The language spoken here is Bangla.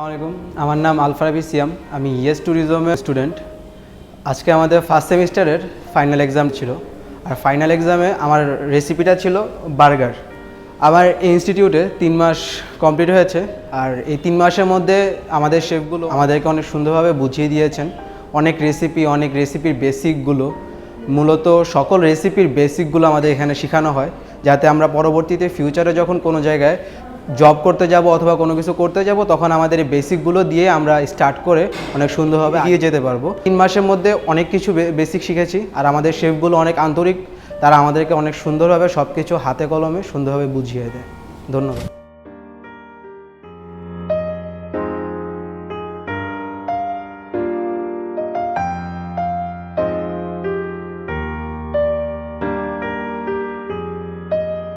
আসসালামু আলাইকুম, আমার নাম আলফারাবি সিয়াম। আমি ইয়েস ট্যুরিজমের স্টুডেন্ট। আজকে আমাদের ফার্স্ট সেমিস্টারের ফাইনাল এক্সাম ছিল, আর ফাইনাল এক্সামে আমার রেসিপিটা ছিল বার্গার। আমার এই ইনস্টিটিউটে 3 মাস কমপ্লিট হয়েছে, আর এই 3 মাসের মধ্যে আমাদের শেফগুলো আমাদেরকে অনেক সুন্দরভাবে বুঝিয়ে দিয়েছেন অনেক রেসিপির বেসিকগুলো। মূলত সকল রেসিপির বেসিকগুলো আমাদের এখানে শেখানো হয়, যাতে আমরা পরবর্তীতে ফিউচারে যখন কোনো জায়গায় জব করতে যাব অথবা কোনো কিছু করতে যাব, তখন আমাদের এই বেসিকগুলো দিয়ে আমরা স্টার্ট করে অনেক সুন্দরভাবে এগিয়ে যেতে পারবো। 3 মাসের মধ্যে অনেক কিছু বেসিক শিখেছি, আর আমাদের শেফগুলো অনেক আন্তরিক, তারা আমাদেরকে অনেক সুন্দরভাবে সব কিছু হাতে কলমে সুন্দরভাবে বুঝিয়ে দেয়। ধন্যবাদ।